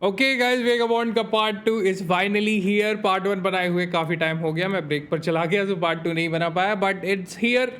Okay guys, vagabond का part 2 is finally here. Part 1 बनाए हुए काफ़ी टाइम हो गया, मैं ब्रेक पर चला गया तो पार्ट 2 नहीं बना पाया, but it's here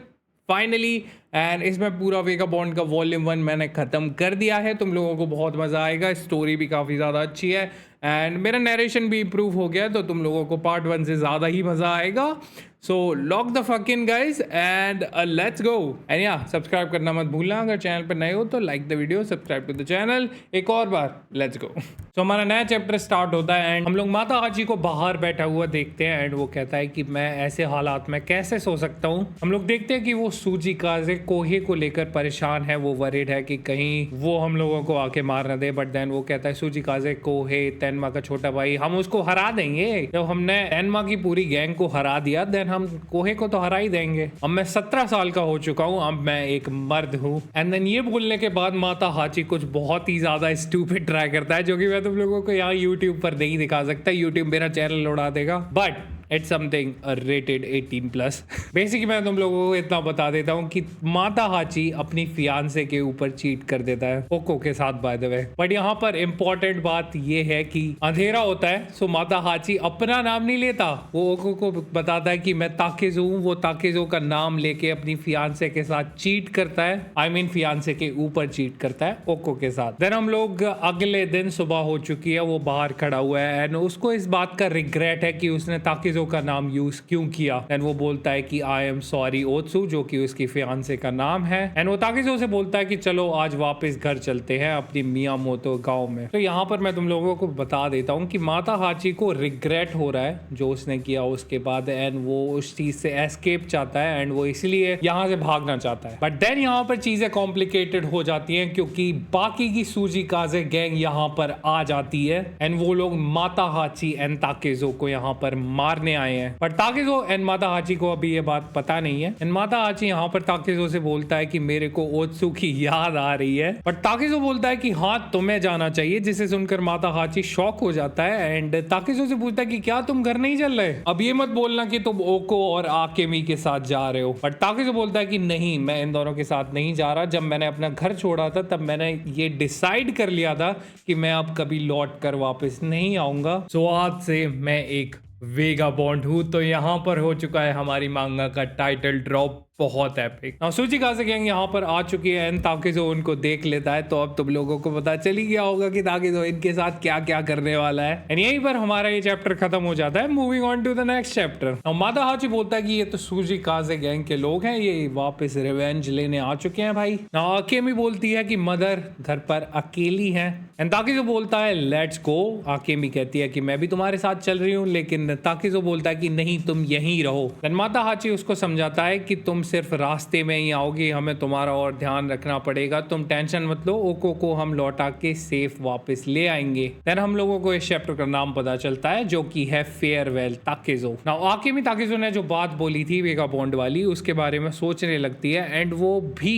finally. And इसमें पूरा वेगाबॉन्ड का वॉल्यूम 1 मैंने ख़त्म कर दिया है। तुम लोगों को बहुत मज़ा आएगा, स्टोरी भी काफ़ी ज़्यादा अच्छी है एंड मेरा नरेशन भी इम्प्रूव हो गया, तो तुम लोगों को पार्ट 1 से ज़्यादा ही मज़ा आएगा। So lock the fuck in guys and let's go. And या सब्सक्राइब करना मत भूलना, अगर चैनल पर नए हो तो like the video, subscribe to the channel. एक और बार लेट्स गो। तो हमारा नया चैप्टर स्टार्ट होता है एंड हम लोग माता हाची को बाहर बैठा हुआ देखते हैं एंड वो कहता है कि मैं ऐसे हालात में कैसे सो सकता हूँ। हम लोग देखते हैं कि वो सूजी काजे कोहे को लेकर परेशान है, वो वरीड है कि कहीं वो हम लोगों को आके मार न दे। बट देन वो कहता है सूजी काजे कोहे तेनमा का छोटा भाई, हम उसको हरा देंगे। जब हमने तेनमा की पूरी गैंग को हरा दिया देन हम कोहे को तो हरा ही देंगे। अब मैं 17 साल का हो चुका हूँ, अब मैं एक मर्द हूँ। एंड देन ये बोलने के बाद माता हाची कुछ बहुत ही ज्यादा स्टूपिड ट्राई करता है, जो कि मैं तुम लोगों को यहाँ यूट्यूब पर नहीं दिखा सकता, यूट्यूब मेरा चैनल उड़ा देगा, but it's something rated 18+। Basically मैं तुम लोगों को इतना बता देता हूँ कि माता हाची अपनी फियांसे के ऊपर चीट कर देता है ओको के साथ, बाय द वे। बट यहाँ पर इंपॉर्टेंट बात ये है कि अंधेरा होता है, सो माता हाची अपना नाम नहीं लेता, वो ओको को बताता है कि मैं ताकेजो हूँ। वो ताकेजो का नाम लेके अपनी फियांसे के साथ चीट करता है, आई मीन फियांसे के ऊपर चीट करता है ओको के साथ। देन हम लोग अगले दिन सुबह हो चुकी है, वो बाहर खड़ा हुआ है एंड उसको इस बात का रिग्रेट है कि उसने ताकेजो का नाम यूज क्यों किया। एंड वो बोलता है कि आई एम सॉरी ओत्सु, जो कि उसकी फियांसे का नाम है। एंड वो ताकेजो से बोलता है कि चलो आज वापस घर चलते हैं अपनी मियामोतो गांव में। तो यहाँ पर मैं तुम लोगों को बता देता हूँ कि माता हाची को रिग्रेट हो रहा है जो उसने किया उसके बाद, एंड वो उस चीज से एस्केप चाहता है एंड वो इसलिए यहाँ से भागना चाहता है। बट देन यहाँ पर चीजें कॉम्प्लिकेटेड हो जाती हैं क्योंकि बाकी की सूजी काजे गैंग यहाँ पर आ जाती है एंड वो लोग माता हाची एंड ताकेजो को यहाँ पर मारने आए हैं। पर ताकेजो एंड माता हाची को अभी ये बात पता नहीं है एंड माता हाची यहाँ पर ताकेजो से बोलता है कि मेरे को ओत्सु की याद आ रही है। पर ताकेजो बोलता है कि हाँ तुम्हें जाना चाहिए, जिसे सुनकर माता हाची शॉक हो जाता है एंड ताकेजो से पूछता है कि क्या तुम घर नहीं चल रहे, अब ये मत बोलना कि तुम ओको और आकेमी के साथ जा रहे हो। पर ताकेजो बोलता है कि नहीं, मैं इन दोनों के साथ नहीं जा रहा। जब मैंने अपना घर छोड़ा था तब मैंने ये डिसाइड कर लिया था कि मैं अब कभी लौट कर वापस नहीं आऊंगा। सो आज से मैं एक वेगाबॉन्ड हूँ। तो यहाँ पर हो चुका है हमारी मांगा का टाइटल ड्रॉप, बहुत एपिक। सूची काजे गैंग यहाँ पर आ चुकी है एंड ताकेजो उनको देख लेता है, तो अब तुम लोगों को पता चल ही गया होगा कि ताकेजो इनके साथ क्या क्या करने वाला है। एंड यहीं पर हमारा ये चैप्टर खत्म हो जाता है। Moving on to the next chapter. Matahachi बोलता है कि ये तो सूजी काजे गैंग के लोग हैं, ये वापस रिवेंज लेने आ चुके हैं भाई। आकेमी बोलती है कि मदर घर पर अकेली है एंड ताकेजो बोलता है लेट्स गो। आकेमी कहती है कि मैं भी तुम्हारे साथ चल रही हूँ, लेकिन ताकेजो बोलता है कि नहीं तुम यहीं रहो। माता हाची उसको समझाता है कि तुम सिर्फ रास्ते में ही आओगी, हमें तुम्हारा और ध्यान रखना पड़ेगा, तुम टेंशन मत लो, ओको को हम लौटा के सेफ वापस ले आएंगे। देन हम लोगों को इस चैप्टर का नाम पता चलता है जो कि है फेयरवेल ताकेजो। नाउ आकेमी ताकेजो ने जो बात बोली थी वेगाबॉन्ड वाली, उसके बारे में सोचने लगती है एंड वो भी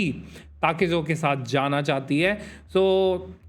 ताकेजो के साथ जाना चाहती है। सो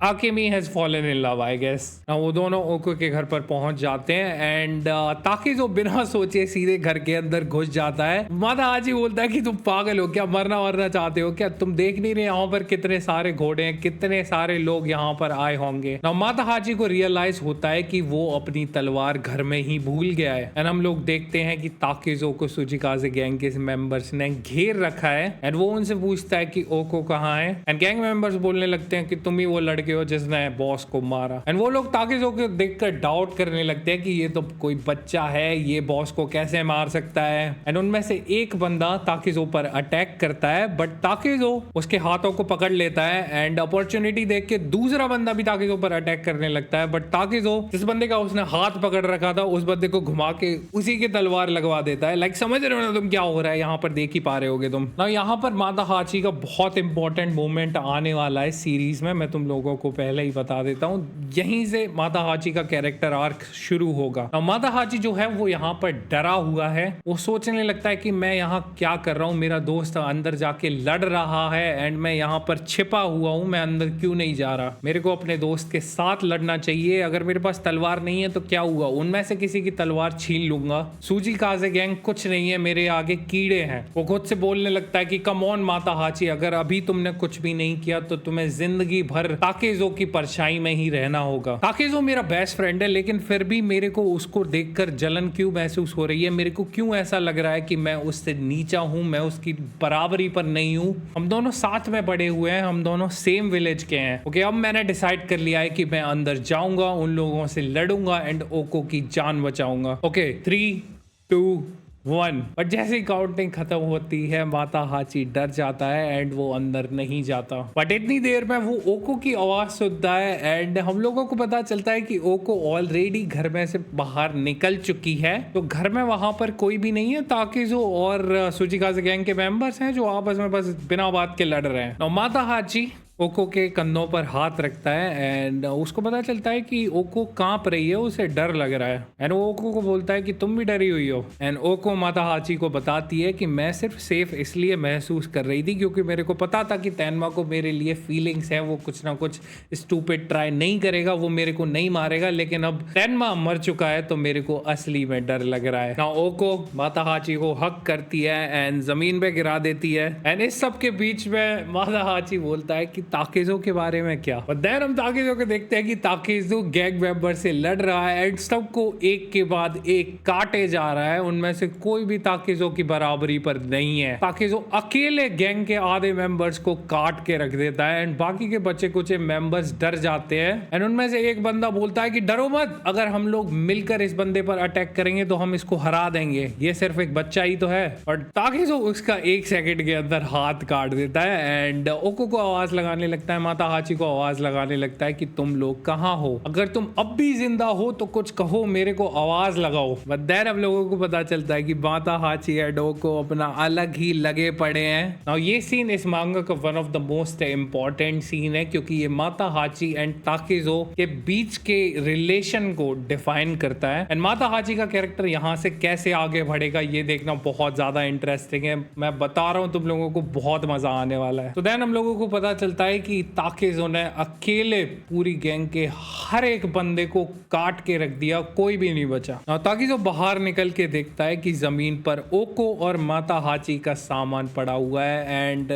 आकेमी has fallen in love I guess. वो दोनों ओको के घर पर पहुंच जाते हैं एंड ताकेजो बिना सोचे सीधे घर के अंदर घुस जाता है। माता हाची बोलता है कि तुम पागल हो क्या, मरना चाहते हो क्या, तुम देख नहीं रहे यहाँ पर कितने सारे घोड़े हैं, कितने सारे लोग यहाँ पर आए होंगे। नाउ माता हाची को रियलाइज होता है कि वो अपनी तलवार घर में ही भूल गया है एंड हम लोग देखते हैं कि ताकेजो को सूजिकाजे गैंग के मेंबर्स ने घेर रखा है एंड वो उनसे पूछता है कि ओको कहाँ है एंड गैंग मेंबर्स बोलने लगते हैं कि तुम ही वो लड़के हो जिसने बॉस को मारा। एंड वो लोग ताकेजो को देखकर डाउट करने लगते हैं कि ये तो कोई बच्चा है, ये बॉस को कैसे मार सकता है। एंड उनमें से एक बंदा ताकेजो पर अटैक करता है बट ताकेजो उसके हाथों को पकड़ लेता है एंड अपॉर्चुनिटी देख के दूसरा बंदा भी ताकेजो पर अटैक करने लगता है। बट ताकेजो जिस बंदे का उसने हाथ पकड़ रखा था उस बंदे को घुमा के उसी की तलवार लगवा देता है। लाइक समझ रहे हो ना तुम क्या हो रहा है, यहाँ पर देख ही पा रहे होगे तुम ना। यहाँ पर माता हाची का बहुत इंपॉर्टेंट मोमेंट आने वाला है सीरीज में, मैं तुम लोगों को पहले ही बता देता हूँ। यहीं से माता हाची का कैरेक्टर आर्क शुरू होगा। माता हाची जो है वो यहाँ पर डरा हुआ है, वो सोचने लगता है कि मैं यहाँ क्या कर रहा हूँ, मेरा दोस्त अंदर जाके लड़ रहा है एंड मैं यहाँ पर छिपा हुआ हूँ, मैं अंदर क्यों नहीं जा रहा, मेरे को अपने दोस्त के साथ लड़ना चाहिए। अगर मेरे पास तलवार नहीं है तो क्या हुआ, उनमें से किसी की तलवार छीन लूंगा। सूजी काजे गैंग कुछ नहीं है, मेरे आगे कीड़े हैं। वो खुद से बोलने लगता है कि कम ऑन माता हाची, अगर अभी तुमने कुछ भी नहीं किया तो तुम्हें जिंदगी भर ताकेज़ो की परछाई में ही रहना होगा। ताकेज़ो मेरा बेस्ट फ्रेंड है, लेकिन फिर भी मेरे को उसको देखकर जलन क्यों महसूस हो रही है? मेरे को क्यों ऐसा लग रहा है कि मैं उससे नीचा हूँ, मैं उसकी बराबरी पर नहीं हूँ? हम दोनों साथ में बड़े हुए हैं, हम दोनों सेम विलेज के हैं। ओके, अब मैंने डिसाइड कर लिया है कि मैं अंदर जाऊंगा, उन लोगों से लड़ूंगा एंड ओको की जान बचाऊंगा। ओके, 3, 2, 1। बट जैसे ही काउंटिंग खत्म होती है माता हाची डर जाता है एंड वो अंदर नहीं जाता। बट इतनी देर में वो ओको की आवाज सुनता है एंड हम लोगों को पता चलता है कि ओको ऑलरेडी घर में से बाहर निकल चुकी है। तो घर में वहां पर कोई भी नहीं है, ताकेज़ो और सुजिकाज़े गैंग के मेंबर्स हैं जो आपस में बस बिना बात के लड़ रहे हैं। तो माता हाची ओको के कंधों पर हाथ रखता है एंड उसको पता चलता है कि ओको कांप रही है, उसे डर लग रहा है एंड वो ओको को बोलता है कि तुम भी डरी हुई हो। एंड ओको माता हाची को बताती है कि मैं सिर्फ सेफ इसलिए महसूस कर रही थी क्योंकि मेरे को पता था कि तेनमा को मेरे लिए फीलिंग्स है, वो कुछ ना कुछ स्टूपिड ट्राई नहीं करेगा, वो मेरे को नहीं मारेगा, लेकिन अब तेनमा मर चुका है तो मेरे को असली में डर लग रहा है। ना ओको माता हाची को हक करती है एंड जमीन पे गिरा देती है एंड इस सब के बीच में माता हाची बोलता है कि ताकेज़ो के बारे में क्या। और देन हम ताकेज़ो को देखते हैं कि ताकेज़ो गैंग मेंबर से लड़ रहा है एंड सबको एक के बाद एक काटे जा रहा है। उनमें से कोई भी ताकेज़ो की बराबरी पर नहीं है। ताकेज़ो अकेले गैंग के आधे मेंबर्स को काट के रख देता है एंड बाकी के बचे कुछ मेंबर्स डर जाते हैं एंड उनमें से एक बंदा बोलता है कि डरो मत, अगर हम लोग मिलकर इस बंदे पर अटैक करेंगे तो हम इसको हरा देंगे, ये सिर्फ एक बच्चा ही तो है। और ताकेज़ो उसका 1 सेकंड के अंदर हाथ काट देता है एंड ओको को आवाज लगाने लगता है, माता हाची को आवाज लगाने लगता है कि तुम लोग कहाँ हो, अगर तुम अब भी जिंदा हो तो कुछ कहो, मेरे को आवाज लगाओ। बट देन अब लोगों को पता चलता है कि माता हाची एंड ओको अपना अलग ही लगे पड़े हैं। नाउ ये सीन इस मांगा का one of the most important scene है क्योंकि ये माता हाची एंड ताकेज़ो के बीच के रिलेशन को डिफाइन करता है एंड माता हाची का कैरेक्टर यहाँ से कैसे आगे बढ़ेगा ये देखना बहुत ज्यादा इंटरेस्टिंग है। मैं बता रहा हूँ तुम लोगों को बहुत मजा आने वाला है। तो देन हम लोगों को पता चलता है कि ताकेज़ो ने अकेले पूरी गैंग के हर एक बंदे को काट के रख दिया, कोई भी नहीं बचा। ताकेज़ो बाहर निकल के देखता है कि जमीन पर ओको और माता हाची का सामान पड़ा हुआ है एंड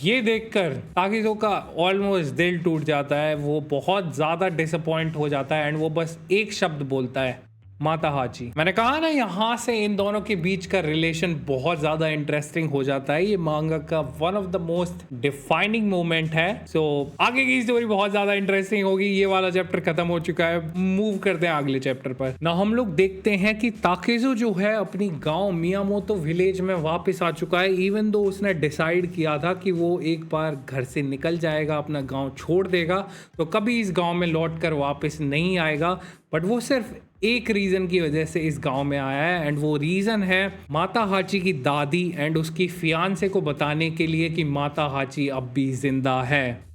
ये देखकर ताकेज़ो का ऑलमोस्ट दिल टूट जाता है, वो बहुत ज्यादा डिसअपॉइंट हो जाता है एंड वो बस एक शब्द बोलता है, माता हाची। मैंने कहा ना यहाँ से इन दोनों के बीच का रिलेशन बहुत ज्यादा इंटरेस्टिंग हो जाता है। ये मांगा का one of the most defining moment है। सो आगे की स्टोरी बहुत ज्यादा इंटरेस्टिंग होगी। ये वाला चैप्टर खत्म हो चुका है, मूव करते हैं अगले चैप्टर पर। ना हम लोग देखते हैं कि ताकेज़ो जो है अपनी गांव मियामोतो विलेज में वापस आ चुका है। इवन दो उसने डिसाइड किया था कि वो एक बार घर से निकल जाएगा, अपना गाँव छोड़ देगा, तो कभी इस गाँव में लौट कर वापस नहीं आएगा। बट वो सिर्फ एक रीजन की वजह से इस गांव में आया है एंड वो रीजन है माता हाची की दादी एंड उसकी फियांसे को बताने के लिए कि माता हाची अब भी जिंदा है।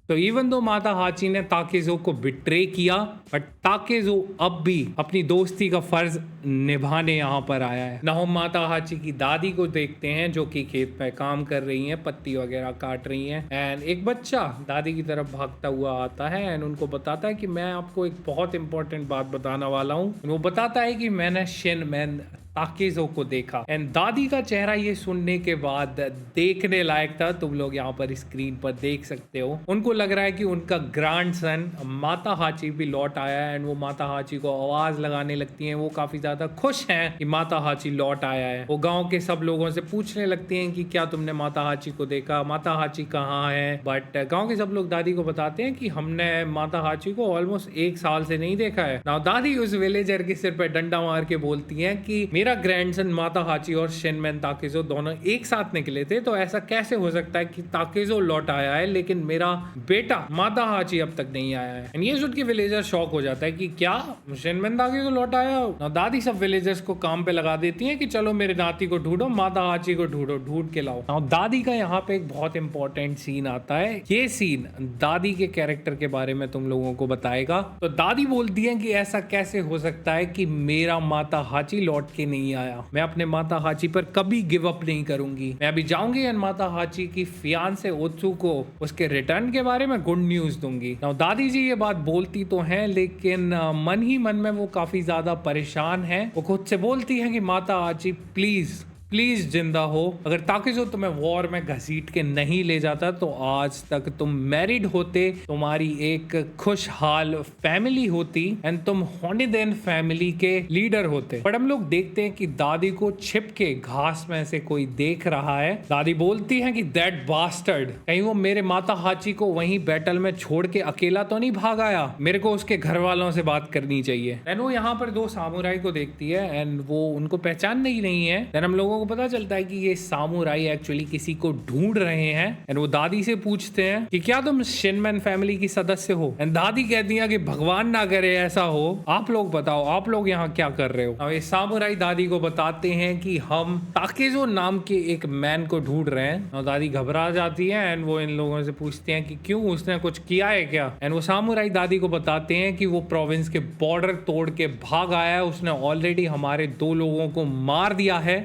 तो इवन दो माता हाची ने ताकेज़ो को बिट्रे किया, बट ताकेज़ो अब भी अपनी दोस्ती का फर्ज निभाने यहाँ पर आया है। ना हम माता हाची की दादी को देखते हैं जो कि खेत में काम कर रही हैं, पत्ती वगैरह काट रही हैं एंड एक बच्चा दादी की तरफ भागता हुआ आता है एंड उनको बताता है कि मैं आपको एक बहुत इंपॉर्टेंट बात बताने वाला हूँ। वो बताता है कि मैंने शिनमेन ताकेज़ो को देखा एंड दादी का चेहरा ये सुनने के बाद देखने लायक था। तुम लोग यहाँ पर स्क्रीन पर देख सकते हो। उनको लग रहा है कि उनका ग्रैंडसन माता हाची भी लौट आया है एंड वो माता हाची को आवाज लगाने लगती हैं। वो काफी ज्यादा खुश हैं कि माता हाची लौट आया है। वो गांव के सब लोगों से पूछने लगती हैं कि क्या तुमने माता हाची को देखा, माता हाची कहाँ है। बट गाँव के सब लोग दादी को बताते हैं कि हमने माता हाची को ऑलमोस्ट 1 साल से नहीं देखा है। नाउ दादी उस विलेजर के सिर पर डंडा मार के बोलती है कि मेरा ग्रैंडसन माता हाची और शिनमेन ताकेज़ो दोनों एक साथ निकले थे, तो ऐसा कैसे हो सकता है कि ताकेज़ो लौट आया है लेकिन मेरा बेटा माता हाची अब तक नहीं आया है। एंड ये सुन के विलेजर शॉक हो जाता है कि क्या शिनमेन ताकेज़ो लौट आया। ना दादी सब विलेजर्स को काम पे लगा देती हैं कि चलो मेरे नाती को ढूंढो, माता हाची को ढूंढो, ढूंढ के लाओ। ना दादी का यहाँ पे एक बहुत इंपॉर्टेंट सीन आता है। ये सीन दादी के कैरेक्टर के बारे में तुम लोगों को बताएगा। तो दादी बोलती है कि ऐसा कैसे हो सकता है कि मेरा माता हाची लौट के नहीं आया। मैं अपने माता हाची पर कभी गिव अप नहीं करूंगी। मैं अभी जाऊंगी एंड माता हाची की फियांसे ओत्सु को उसके रिटर्न के बारे में गुड न्यूज दूंगी। नाउ दादी जी ये बात बोलती तो हैं, लेकिन मन ही मन में वो काफी ज्यादा परेशान है। वो खुद से बोलती है कि माता हाची प्लीज प्लीज जिंदा हो। अगर ताकिज़ो तुम्हें वॉर में घसीट के नहीं ले जाता तो आज तक तुम मैरिड होते, तुम्हारी एक खुशहाल फैमिली होती एंड तुम होनिदेन फैमिली के लीडर होते। पर हम लोग देखते हैं कि दादी को छिप के घास में से कोई देख रहा है। दादी बोलती है कि दैट बास्टर्ड, कहीं वो मेरे माता हाची को वहीं बैटल में छोड़ के अकेला तो नहीं भाग आया। मेरे को उसके घर वालों से बात करनी चाहिए। एंड वो यहाँ पर दो सामुराई को देखती है एंड वो उनको पहचान नहीं है। देन हम लोगों को पता चलता है कि ये सामुराई एक्चुअली किसी को ढूंढ रहे हैं एंड वो दादी से पूछते हैं कि क्या तुम शिनमैन फैमिली की सदस्य हो। एंड दादी कहती है कि भगवान ना करे ऐसा हो, आप लोग बताओ आप लोग यहाँ क्या कर रहे हो। अब ये सामुराई दादी को बताते हैं कि हम ताकेज़ो नाम के एक मैन को ढूंढ रहे हैं। और दादी घबरा जाती है एंड वो इन लोगों से पूछते हैं कि क्यों, उसने कुछ किया है क्या। एंड वो सामुराई दादी को बताते हैं कि वो प्रोविंस के बॉर्डर तोड़ के भाग आया है, उसने ऑलरेडी हमारे 2 लोगों को मार दिया है।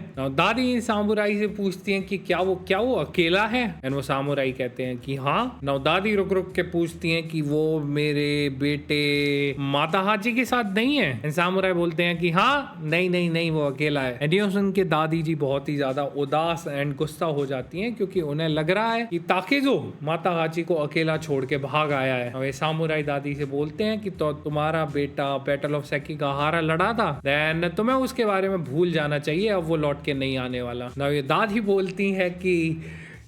दादी सामुराई से पूछती हैं कि क्या वो अकेला है। एंड वो सामुराई कहते हैं कि हाँ। नौ दादी रुक रुक के पूछती हैं कि वो मेरे बेटे माता हाची के साथ नहीं है। एंड सामुराई बोलते हैं कि हाँ नहीं वो अकेला है। एंड ये सुन के दादी जी बहुत ही ज्यादा उदास एंड गुस्सा हो जाती हैं क्योंकि उन्हें लग रहा है कि ताकेज़ो माता हाची को अकेला छोड़ के भाग आया है। और ये सामुराई दादी से बोलते हैं कि तो तुम्हारा बेटा बैटल ऑफ सेकिगाहारा लड़ा था, देन तुम्हें उसके बारे में भूल जाना चाहिए, अब वो लौट के नहीं आने वाला। ना ये दादी बोलती है कि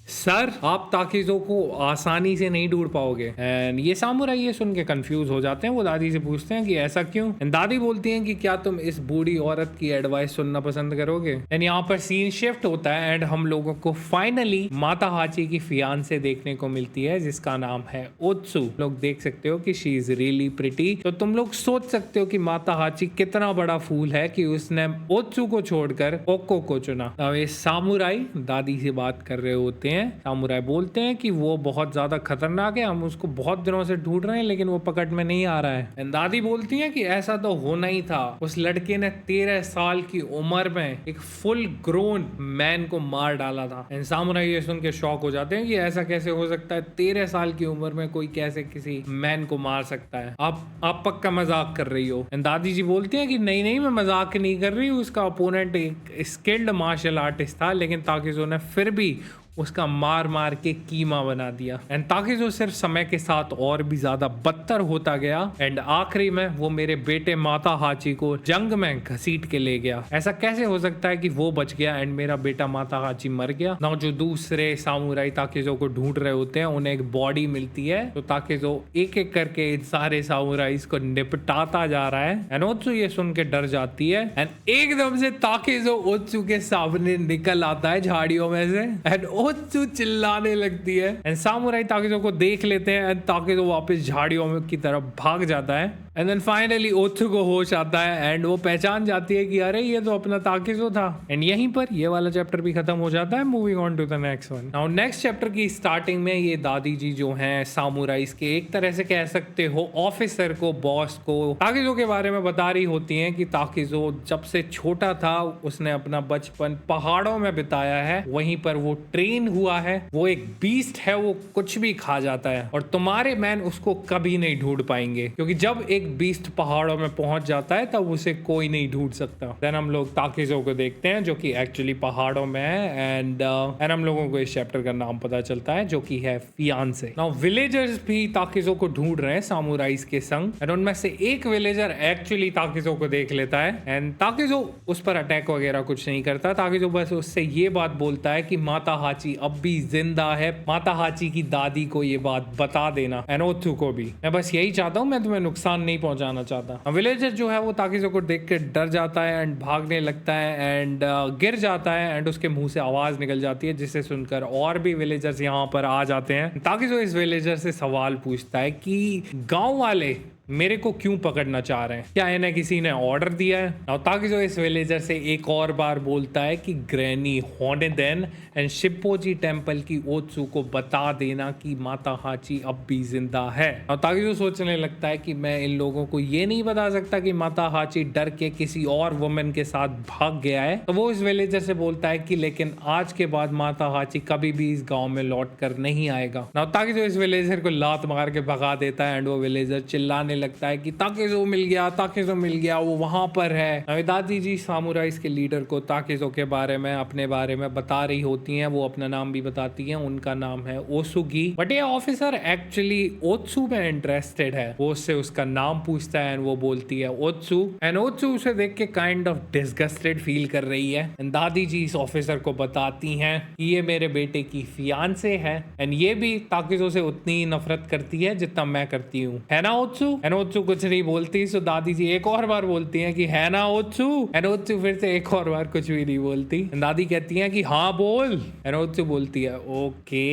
सर आप ताकिज़ो को आसानी से नहीं ढूंढ पाओगे। एंड ये सामुराई ये सुन के कंफ्यूज हो जाते हैं। वो दादी से पूछते हैं कि ऐसा क्यों। एंड दादी बोलती हैं कि क्या तुम इस बूढ़ी औरत की एडवाइस सुनना पसंद करोगे। एंड यहाँ पर सीन शिफ्ट होता है एंड हम लोगों को फाइनली माता हाची की फियांसे देखने को मिलती है जिसका नाम है ओत्सु। लोग देख सकते हो कि शी इज रियली प्रिटी। तो तुम लोग सोच सकते हो कि माता हाची कितना बड़ा फूल है कि उसने ओत्सु को छोड़कर ओक्को को चुना। अब ये सामुराई दादी से बात कर रहे होते हैं। सामुराई बोलते हैं कि वो बहुत ज्यादा खतरनाक है, हम उसको बहुत दिनों से ढूंढ रहे हैं लेकिन वो पकड़ में नहीं आ रहा है। दादी बोलती हैं कि ऐसा तो होना ही था, उस लड़के ने 13 साल की उम्र में एक फुल ग्रोन मैन को मार डाला था। सामुराई ये सुन के शॉक हो जाते हैं कि ऐसा कैसे हो सकता है, 13 साल की उम्र में कोई कैसे किसी मैन को मार सकता है। आप पक्का मजाक कर रही हो। दादी जी बोलती हैं कि नहीं मैं मजाक नहीं कर रही हूँ। उसका अपोनेंट एक स्किल्ड मार्शल आर्टिस्ट था लेकिन ताकिज़ो ने फिर भी उसका मार के कीमा बना दिया। एंड ताकिज़ो सिर्फ समय के साथ और भी ज्यादा बदतर होता गया एंड आखिरी में वो मेरे बेटे माता हाची को जंग में घसीट के ले गया। ऐसा कैसे हो सकता है कि वो बच गया एंड मेरा बेटा माता हाची मर गया। ना जो दूसरे सामुराई ताकिज़ो को ढूंढ रहे होते हैं उन्हें एक बॉडी मिलती है, तो ताकिज़ो एक एक करके इन सारे सामुराइज को निपटाता जा रहा है। एंड ओत्सु ये सुन के डर जाती है एंड एकदम से ताकिज़ो ओत्सु के सामने निकल आता है झाड़ियों में से एंड ओत्सु चिल्लाने लगती है। एंड सामुराई ताकिज़ो को देख लेते हैं एंड ताकिज़ो वापस झाड़ियों में की तरफ भाग जाता है। एंड देन फाइनली ओत्सु को होश आता है एंड वो पहचान जाती है कि अरे ये तो अपना ताकिज़ो था। एंड यहीं पर ये वाला चैप्टर भी खत्म हो जाता है। Moving on to the next one. Now next chapter की स्टार्टिंग में ये दादी जी जो हैं सामुराइज के एक तरह से कह सकते हो ऑफिसर को, बॉस को ताकिज़ो के बारे में बता रही होती हैं कि ताकिज़ो जब से छोटा था उसने अपना बचपन पहाड़ों में बिताया है, वहीं पर वो ट्रेन हुआ है, वो एक बीस्ट है, वो कुछ भी खा जाता है और तुम्हारे मैन उसको कभी नहीं ढूंढ पाएंगे क्योंकि जब एक बीस्ट पहाड़ों में पहुंच जाता है तब उसे कोई नहीं ढूंढ सकता। देन हम लोग ताकिज़ो को देखते हैं जो कि एक्चुअली पहाड़ों में है एंड हम लोगों को इस चैप्टर का नाम पता चलता है जो कि है फियांसे। नाउ विलेजर्स भी ताकिज़ो को ढूंढ रहे हैं सामुराइज के संग एंड उनमें से एक विलेजर एक्चुअली ताकिज़ो को देख लेता है एंड ताकिज़ो उस पर अटैक वगैरह कुछ नहीं करता। ताकिज़ो बस उससे ये बात बोलता है कि माता हाची अब भी जिंदा है, माता हाची की दादी को ये बात बता देना एंड ओत्सु को भी। मैं बस यही चाहता हूँ, मैं तुम्हें नुकसान नहीं पहुंचाना चाहता। विलेजर जो है वो ताकिज़ो को देख के डर जाता है एंड भागने लगता है एंड गिर जाता है एंड उसके मुंह से आवाज निकल जाती है जिसे सुनकर और भी विलेजर्स यहाँ पर आ जाते हैं। ताकिज़ो इस विलेजर से सवाल पूछता है कि गांव वाले मेरे को क्यों पकड़ना चाह रहे हैं? क्या इन्हें किसी ने ऑर्डर दिया है? Now, ताकिज़ो इस विलेजर से एक और बार बोलता है कि ग्रैनी होनेदेन एंड शिप्पोजी टेम्पल की ओत्सु को बता देना कि माता हाची अब भी जिंदा है। Now, ताकिज़ो सोचने लगता है कि मैं इन लोगों को ये नहीं बता सकता कि माता हाची डर के किसी और वुमेन के साथ भाग गया है। तो वो इस विलेजर से बोलता है कि लेकिन आज के बाद माता हाची कभी भी इस गांव में लौट कर नहीं आएगा। Now, ताकिज़ो इस विलेजर को लात मार के भगा देता है एंड वो विलेजर चिल्लाने लगता है कि ताकिज़ो मिल गया, ताकिज़ो मिल गया, वो वहां पर है। दादी जी सामुराइज के लीडर को ताकिज़ो के बारे में, अपने बारे में बता रही होती हैं। वो अपना नाम भी बताती हैं, उनका नाम है ओसुगी। बट ये ऑफिसर एक्चुअली ओत्सु में इंटरेस्टेड है। वो उससे उसका नाम पूछता है एंड वो बोलती है ओत्सु। एंड ओत्सु उसे देख के काइंड ऑफ डिस्गस्टेड फील कर रही है। एंड दादी जी इस ऑफिसर को बताती हैं कि ये मेरे बेटे की फियांसे है एंड ये भी ताकिज़ो से उतनी ही नफरत करती है जितना मैं करती हूँ, है ना ओत्सु? एंड ओत्सु कुछ नहीं बोलती। सो दादी जी एक और बार बोलती हैं कि है ना ओत्सु? एंड ओत्सु फिर से एक और बार कुछ भी नहीं बोलती। एंड दादी कहती हैं कि हाँ बोल। एंड ओत्सु बोलती है ओके।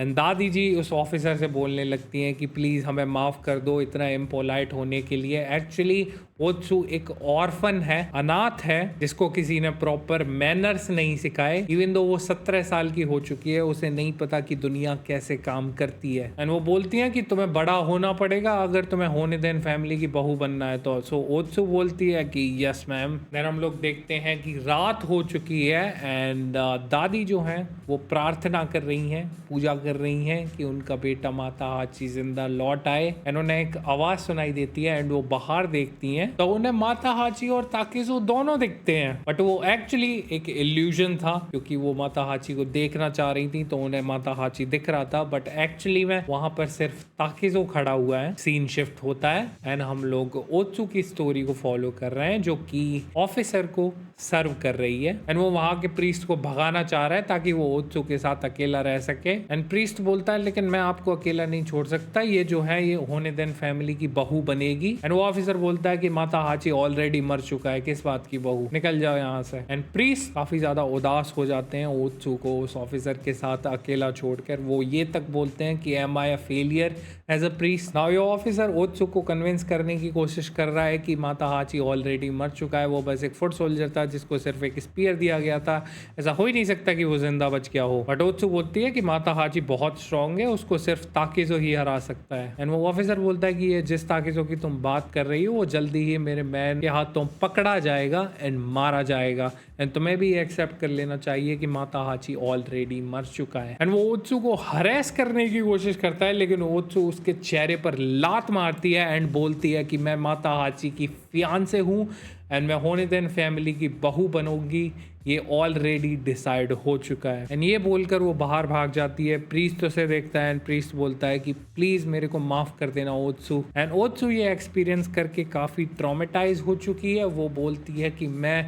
एंड दादी जी उस ऑफिसर से बोलने लगती हैं कि प्लीज हमें माफ कर दो इतना इम्पोलाइट होने के लिए। एक्चुअली ओत्सु एक ऑर्फन है, अनाथ है, जिसको किसी ने प्रॉपर मैनर्स नहीं सिखाए। इवन दो वो 17 साल की हो चुकी है, उसे नहीं पता कि दुनिया कैसे काम करती है। एंड वो बोलती हैं कि तुम्हें बड़ा होना पड़ेगा अगर तुम्हें होनेदेन फैमिली की बहू बनना है तो। सो ओत्सु बोलती है कि यस मैम। देन हम लोग देखते हैं कि रात हो चुकी है एंड दादी जो है वो प्रार्थना कर रही हैं, पूजा कर रही हैं कि उनका बेटा माता हाची जिंदा लौट आए। एंड उन्हें एक आवाज सुनाई देती है एंड वो बाहर देखती हैं तो उन्हें माता हाची और ताकिज़ो दोनों दिखते हैं। बट वो एक्चुअली एक इल्यूजन था क्योंकि वो माता हाची को देखना चाह रही थी तो उन्हें माता हाची दिख रहा था। बट एक्चुअली में वहां पर सिर्फ ताकिज़ो खड़ा हुआ है। सीन शिफ्ट होता है एंड हम लोग ओत्सु की स्टोरी को फॉलो कर रहे हैं जो कि ऑफिसर को सर्व कर रही है। एंड वो वहां के प्रीस्ट को भगाना चाह रहा है ताकि वो ओत्सु के साथ अकेला रह सके। एंड प्रीस्ट बोलता है लेकिन मैं आपको अकेला नहीं छोड़ सकता, ये जो है ये होनेदेन फैमिली की बहू बनेगी। एंड वो ऑफिसर बोलता है कि माता हाची ऑलरेडी मर चुका है, किस बात की बहू, निकल जाओ यहाँ से। एंड प्रीस्ट काफी ज्यादा उदास हो जाते हैं ओत्सु को उस ऑफिसर के साथ अकेला छोड़कर। वो ये तक बोलते हैं कि am I a failure as a priest? Now ये ऑफिसर ओत्सु को कन्विंस करने की कोशिश कर रहा है कि माता हाची ऑलरेडी मर चुका है, वो बस एक फुट सोल्जर था जिसको सिर्फ एक स्पीयर दिया गया था, ऐसा हो ही नहीं सकता कि वो जिंदा बच गया हो। बट ओत्सु बोलती है कि माता हाची बहुत स्ट्रांग है, उसको सिर्फ ताकिज़ो ही हरा सकता है। एंड वो ऑफिसर बोलता है कि ये जिस ताकिज़ो की तुम बात कर रही हो वो जल्दी ही मेरे मैन के हाथों पकड़ा जाएगा एंड मारा जाएगा। एंड तुम्हें भी एक्सेप्ट कर लेना चाहिए कि माता हाची ऑलरेडी मर चुका है। एंड वो ओत्सु को हरेस करने की कोशिश करता है लेकिन ओत्सु उसके चेहरे पर लात मारती है एंड बोलती है कि मैं माता हाची की फियांसे हूँ एंड मैं होनेदेन फैमिली की बहू बनूंगी, ये ऑलरेडी डिसाइड हो चुका है। एंड ये बोलकर वो बाहर भाग जाती है। प्रीस्ट उसे देखता है एंड प्रीस्ट बोलता है कि प्लीज मेरे को माफ कर देना ओत्सु। एंड ओत्सु ये एक्सपीरियंस करके काफी ट्रॉमेटाइज हो चुकी है। वो बोलती है कि मैं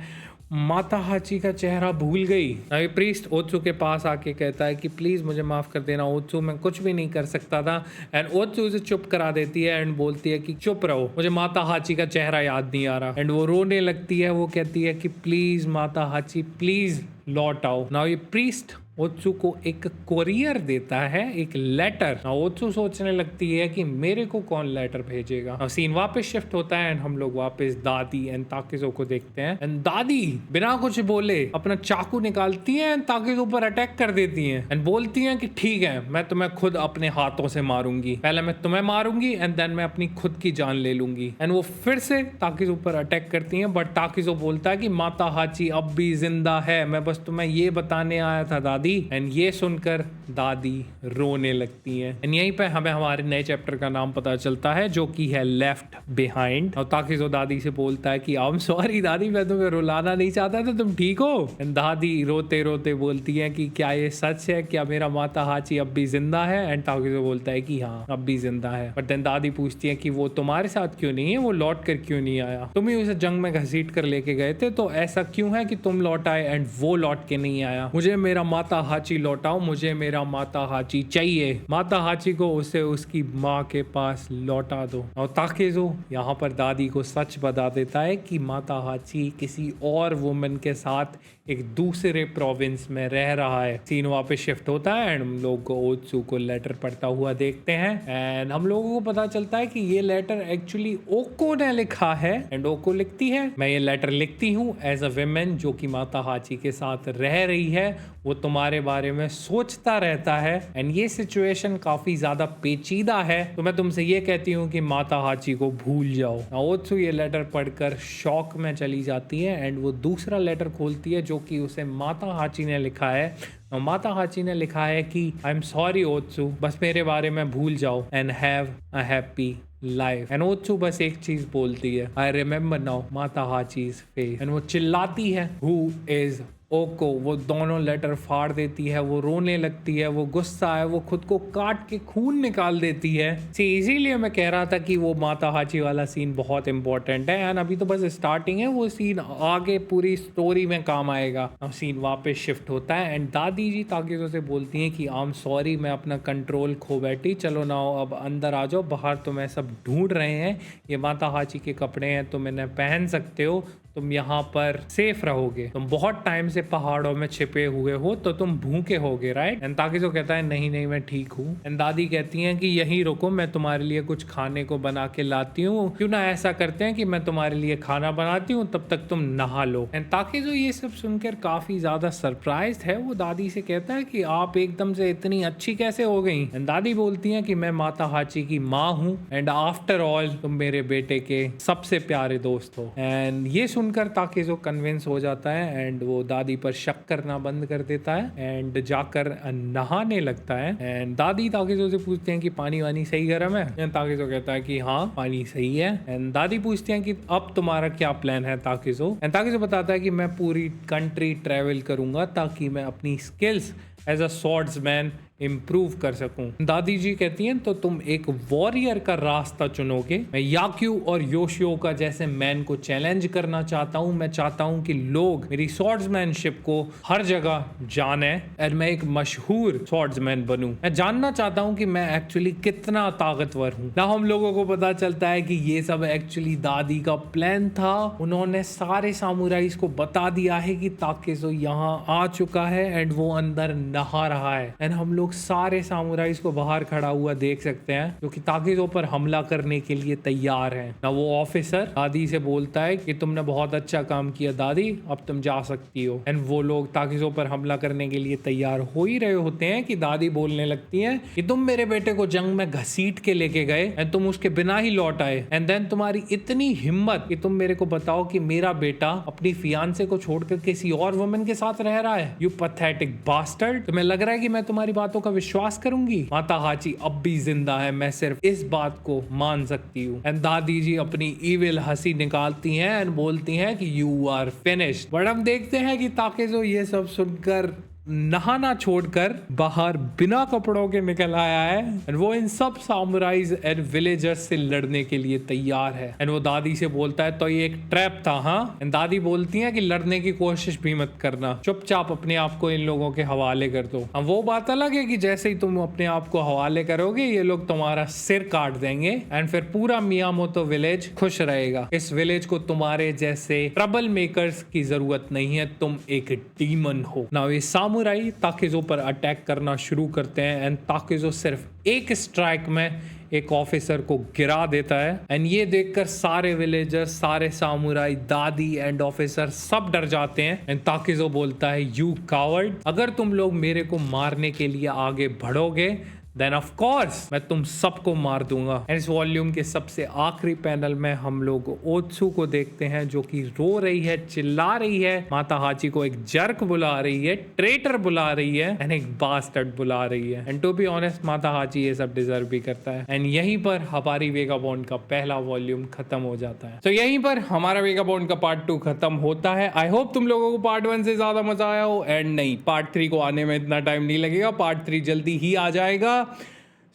माता हाची का चेहरा भूल गई। अभी प्रीस्ट ओत्सु के पास आके कहता है कि प्लीज मुझे माफ कर देना ओत्सु, मैं कुछ भी नहीं कर सकता था। एंड ओत्सु उसे चुप करा देती है एंड बोलती है कि चुप रहो, मुझे माता हाची का चेहरा याद नहीं आ रहा। एंड वो रोने लगती है। वो कहती है कि प्लीज माता हाची प्लीज लौट आओ। नाउ ये प्रीस्ट ओत्सु को एक कोरियर देता है, एक लेटर। ओत्सु सोचने लगती है कि मेरे को कौन लेटर भेजेगा। सीन वापस शिफ्ट होता है एंड हम लोग वापस दादी एंड ताकिज़ो को देखते हैं। एंड दादी बिना कुछ बोले अपना चाकू निकालती है एंड ताकिज़ो पर अटैक कर देती हैं एंड बोलती हैं कि ठीक है मैं तुम्हें खुद अपने हाथों से मारूंगी, पहले मैं तुम्हें मारूंगी एंड देन मैं अपनी खुद की जान ले लूंगी। एंड वो फिर से ताकिज़ो पर अटैक करती हैं बट ताकिज़ो बोलता है कि माता हाची अब भी जिंदा है, मैं बस तुम्हें ये बताने आया था दादी। एंड ये सुनकर दादी रोने लगती हैं। एंड यहीं पे हमें हमारे नए चैप्टर का नाम पता चलता है जो कि है लेफ्ट बिहाइंड। और ताकिज़ो दादी से बोलता है कि आई एम सॉरी दादी, मैं तुम्हें रुलाना नहीं चाहता था, तुम ठीक हो? एंड दादी रोते रोते बोलती है कि क्या ये सच है, क्या मेरा माता हाची अब भी जिंदा है? एंड ताकिज़ो बोलता है कि हाँ अब भी जिंदा है। बट देन दादी पूछती है कि वो तुम्हारे साथ क्यों नहीं है, वो लौट कर क्यों नहीं आया? तुम ही उसे जंग में घसीट कर लेके गए थे, तो ऐसा क्यों है कि तुम लौट आए एंड वो लौट के नहीं आया, मुझे मेरा माता हाची लौटाओ, मुझे मेरा माता हाची चाहिए, माता हाची को उसे उसकी माँ के पास लौटा दो। और ताकेज़ो यहाँ पर दादी को सच बता देता है कि माता हाची किसी और वुमन के साथ एक दूसरे प्रोविंस में रह रहा है। सीन वापस शिफ्ट होता है एंड हम लोग को ओत्सु को लेटर पढ़ता हुआ देखते हैं एंड हम लोगों को पता चलता है कि ये लेटर एक्चुअली ओको ने लिखा है एंड ओको लिखती है, मैं ये लेटर लिखती हूँ एज अ विमेन जो कि माता हाची के साथ रह रही है, वो तुम्हारे बारे में सोचता रहता है एंड ये सिचुएशन काफी ज्यादा पेचीदा है, तो मैं तुमसे ये कहती हूँ कि माता हाची को भूल जाओ। ओत्सु ये लेटर पढ़कर शॉक में चली जाती है एंड वो दूसरा लेटर खोलती है जो कि उसे माता हाची ने लिखा है। माता हाची ने लिखा है कि आई एम सॉरी ओत्सु, बस मेरे बारे में भूल जाओ and have a happy life. And ओत्सु बस एक चीज बोलती है, आई रिमेम्बर नाउ माता हाचीज फेस, एंड वो चिल्लाती है हु इज ओको। वो दोनों लेटर फाड़ देती है, वो रोने लगती है, वो गुस्सा है, वो खुद को काट के खून निकाल देती है। इसीलिए मैं कह रहा था कि वो माता हाची वाला सीन बहुत इंपॉर्टेंट है एंड अभी तो बस स्टार्टिंग है, वो सीन आगे पूरी स्टोरी में काम आएगा। अब सीन वापस शिफ्ट होता है एंड दादी जी ताकेज़ो से बोलती हैं कि आई एम सॉरी, मैं अपना कंट्रोल खो बैठी, चलो ना अब अंदर आ जाओ, बाहर तुम्हें सब ढूंढ रहे हैं, ये माता हाची के कपड़े हैं, तुम इन्हें पहन सकते हो, तुम यहाँ पर सेफ रहोगे, तुम बहुत टाइम से पहाड़ों में छिपे हुए हो तो तुम भूखे होगे, राइट। एंड ताकेज़ो कहता है नहीं नहीं मैं ठीक हूँ। एंड दादी कहती हैं कि यहीं रुको, मैं तुम्हारे लिए कुछ खाने को बना के लाती हूँ, क्यों ना ऐसा करते हैं कि मैं तुम्हारे लिए खाना बनाती हूँ, तब तक तुम नहा लो। एंड ताकेज़ो ये सब सुनकर काफी ज्यादा सरप्राइज है, वो दादी से कहता है कि आप एकदम से इतनी अच्छी कैसे हो गई। एंड दादी बोलती है कि मैं माता हाची की माँ हूँ एंड आफ्टर ऑल तुम मेरे बेटे के सबसे प्यारे दोस्त हो। एंड ये सुनकर ताकेज़ो कन्विंस हो जाता है एंड वो दादी पर शक करना बंद कर देता है एंड जाकर नहाने लगता है। एंड दादी ताकेज़ो से पूछते हैं कि पानी वानी सही गर्म है। एंड ताकेज़ो कहता है कि हाँ पानी सही है। एंड दादी पूछते हैं कि अब तुम्हारा क्या प्लान है ताकेज़ो। एंड ताकेज़ो बताता है कि मैं पूरी कंट्री ट्रेवल करूंगा ताकि मैं अपनी skills as a swordsman improve कर सकूं। दादी जी कहती हैं तो तुम एक वॉरियर का रास्ता चुनोगे, मैं याक्यू और योशियो का जैसे मैन को चैलेंज करना चाहता हूं। मैं चाहता हूं कि लोग मेरी स्वॉर्ड्समैनशिप को हर जगह जाने और मैं एक मशहूर स्वॉर्ड्समैन बनूं। मैं जानना चाहता हूं कि मैं एक्चुअली कितना ताकतवर हूं। ना हम लोगों को पता चलता है कि ये सब एक्चुअली दादी का प्लान था। उन्होंने सारे सामुराइज को बता दिया है कि ताकेज़ो यहाँ आ चुका है एंड वो अंदर नहा रहा है एंड हम लोग सारे सामुराइज को बाहर खड़ा हुआ देख सकते हैं जो कि ताकेज़ो पर हमला करने के लिए तैयार हैं। ना वो ऑफिसर दादी से बोलता है कि तुमने बहुत अच्छा काम किया दादी, अब तुम जा सकती हो। एंड वो लोग ताकेज़ो पर हमला करने के लिए तैयार हो ही रहे होते हैं कि दादी बोलने लगती है कि तुम मेरे बेटे को जंग में घसीट के लेके गए एंड तुम उसके बिना ही लौट आए एंड देन तुम्हारी इतनी हिम्मत कि तुम मेरे को बताओ कि मेरा बेटा अपनी फियांसे को छोड़कर किसी और वुमन के साथ रह रहा है। यू पैथेटिक बास्टर्ड, तुम्हें लग रहा है कि मैं तुम्हारी बातों का विश्वास करूंगी? माता हाची अब भी जिंदा है, मैं सिर्फ इस बात को मान सकती हूँ। एंड दादी जी अपनी इविल हंसी निकालती हैं एंड बोलती हैं कि यू आर फिनिश्ड। बट हम देखते हैं कि ताकेज़ो ये सब सुनकर नहाना छोड़कर बाहर बिना कपड़ों के निकल आया है एंड वो इन सब सामुराइज एंड विलेजर्स से लड़ने के लिए तैयार है। एंड वो दादी से बोलता है तो ये एक ट्रैप था हाँ। एंड दादी बोलती है कि लड़ने की कोशिश भी मत करना, चुपचाप अपने आप को इन लोगों के हवाले कर दो। अब वो बात अलग है कि जैसे ही तुम अपने आप को हवाले करोगे ये लोग तुम्हारा सिर काट देंगे एंड फिर पूरा मियामोतो विलेज खुश रहेगा। इस विलेज को तुम्हारे जैसे ट्रबल मेकर्स की जरूरत नहीं है, तुम एक डीमन हो। ना ये सामुराई ताकेज़ो पर अटैक करना शुरू करते हैं एंड ताकेज़ो सिर्फ एक स्ट्राइक में एक ऑफिसर को गिरा देता है एंड ये देखकर सारे विलेजर्स, सारे सामुराई, दादी एंड ऑफिसर सब डर जाते हैं। एंड ताकेज़ो बोलता है यू कावर्ड, अगर तुम लोग मेरे को मारने के लिए आगे बढ़ोगे देन ऑफ कोर्स मैं तुम सबको मार दूंगा। एंड इस वॉल्यूम के सबसे आखिरी पैनल में हम लोग ओत्सु को देखते हैं जो कि रो रही है, चिल्ला रही है, माता हाची को एक जर्क बुला रही है, ट्रेटर बुला रही है एंड एक बास्टर्ड बुला रही है। एंड टू बी ऑनेस्ट माता हाची ये सब डिजर्व भी करता है। एंड यहीं पर हमारी वेगाबॉन्ड का पहला वॉल्यूम खत्म हो जाता है। तो यहीं पर हमारा वेगाबॉन्ड का पार्ट 2 खत्म होता है। आई होप तुम लोगों को पार्ट 1 से ज्यादा मजा आया हो। एंड नहीं, पार्ट 3 को आने में इतना टाइम नहीं लगेगा, पार्ट 3 जल्दी ही आ जाएगा।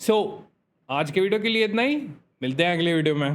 सो आज के वीडियो के लिए इतना ही, मिलते हैं अगले वीडियो में।